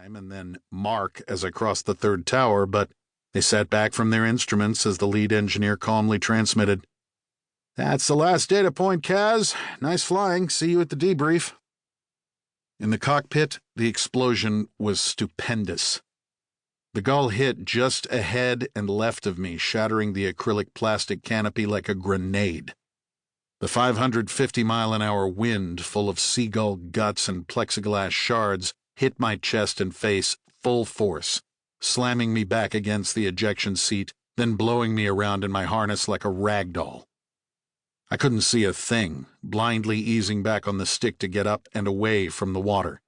time and then mark as I crossed the third tower, but they sat back from their instruments as the lead engineer calmly transmitted, "That's the last data point, Kaz. Nice flying. See you at the debrief." In the cockpit, the explosion was stupendous. The gull hit just ahead and left of me, shattering the acrylic plastic canopy like a grenade. The 550-mile-an-hour wind, full of seagull guts and plexiglass shards, hit my chest and face full force, slamming me back against the ejection seat, then blowing me around in my harness like a rag doll. I couldn't see a thing, blindly easing back on the stick to get up and away from the water.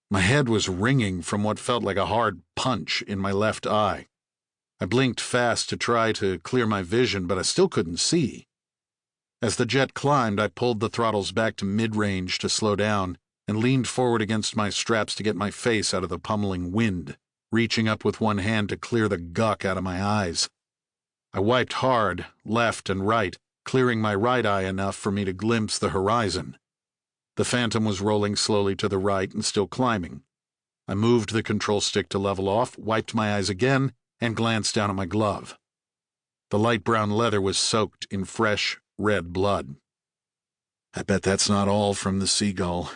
My head was ringing from what felt like a hard punch in my left eye. I blinked fast to try to clear my vision, but I still couldn't see. As the jet climbed, I pulled the throttles back to mid-range to slow down and leaned forward against my straps to get my face out of the pummeling wind, reaching up with one hand to clear the guck out of my eyes. I wiped hard, left and right, clearing my right eye enough for me to glimpse the horizon. The Phantom was rolling slowly to the right and still climbing. I moved the control stick to level off, wiped my eyes again, and glanced down at my glove. The light brown leather was soaked in fresh, red blood. I bet that's not all from the seagull.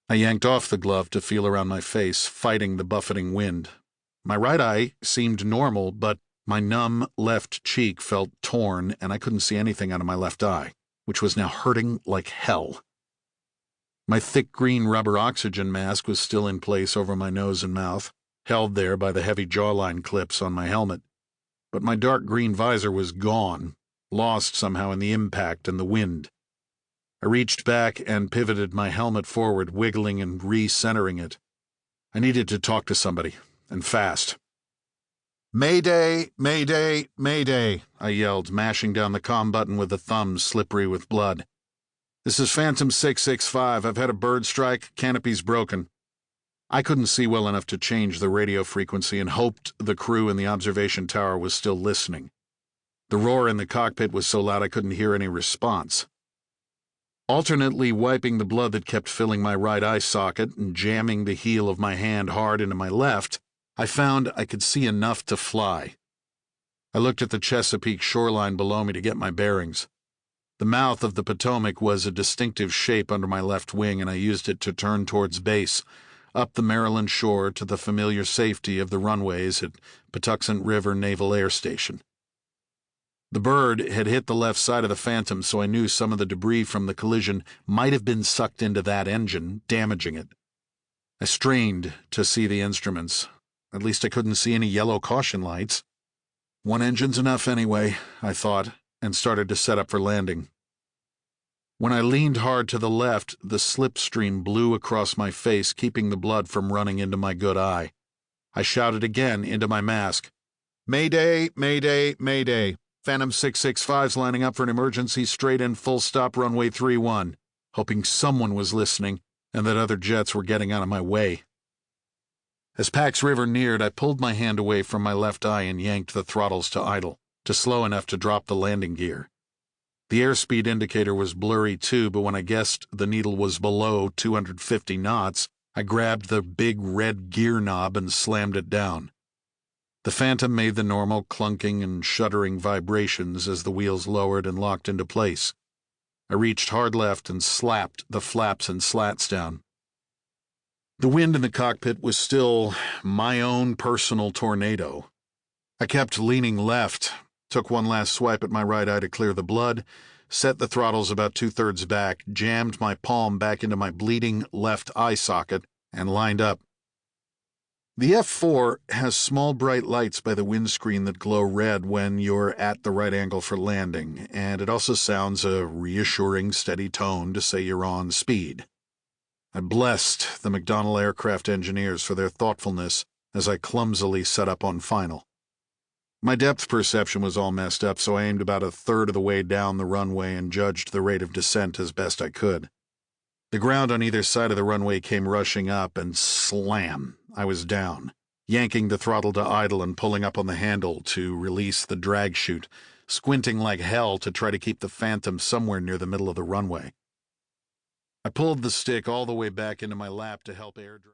I yanked off the glove to feel around my face, fighting the buffeting wind. My right eye seemed normal, but my numb left cheek felt torn, and I couldn't see anything out of my left eye, which was now hurting like hell. My thick green rubber oxygen mask was still in place over my nose and mouth, held there by the heavy jawline clips on my helmet. But my dark green visor was gone, lost somehow in the impact and the wind. I reached back and pivoted my helmet forward, wiggling and re-centering it. I needed to talk to somebody, and fast. "Mayday, mayday, mayday," I yelled, mashing down the comm button with the thumbs slippery with blood. "This is Phantom 665. I've had a bird strike. Canopy's broken." I couldn't see well enough to change the radio frequency and hoped the crew in the observation tower was still listening. The roar in the cockpit was so loud I couldn't hear any response. Alternately wiping the blood that kept filling my right eye socket and jamming the heel of my hand hard into my left, I found I could see enough to fly. I looked at the Chesapeake shoreline below me to get my bearings. The mouth of the Potomac was a distinctive shape under my left wing, and I used it to turn towards base, up the Maryland shore to the familiar safety of the runways at Patuxent River Naval Air Station. The bird had hit the left side of the Phantom, so I knew some of the debris from the collision might have been sucked into that engine, damaging it. I strained to see the instruments. At least I couldn't see any yellow caution lights. One engine's enough anyway, I thought, and started to set up for landing. When I leaned hard to the left, the slipstream blew across my face, keeping the blood from running into my good eye. I shouted again into my mask, "Mayday, mayday, mayday. Phantom 665's lining up for an emergency straight-in full-stop runway 31, hoping someone was listening and that other jets were getting out of my way." As Pax River neared, I pulled my hand away from my left eye and yanked the throttles to idle, to slow enough to drop the landing gear. The airspeed indicator was blurry too, but when I guessed the needle was below 250 knots, I grabbed the big red gear knob and slammed it down. The Phantom made the normal clunking and shuddering vibrations as the wheels lowered and locked into place. I reached hard left and slapped the flaps and slats down. The wind in the cockpit was still my own personal tornado. I kept leaning left, took one last swipe at my right eye to clear the blood, set the throttles about 2/3 back, jammed my palm back into my bleeding left eye socket, and lined up. The F4 has small bright lights by the windscreen that glow red when you're at the right angle for landing, and it also sounds a reassuring, steady tone to say you're on speed. I blessed the McDonnell aircraft engineers for their thoughtfulness as I clumsily set up on final. My depth perception was all messed up, so I aimed about 1/3 of the way down the runway and judged the rate of descent as best I could. The ground on either side of the runway came rushing up, and slam, I was down, yanking the throttle to idle and pulling up on the handle to release the drag chute, squinting like hell to try to keep the Phantom somewhere near the middle of the runway. I pulled the stick all the way back into my lap to help air drive.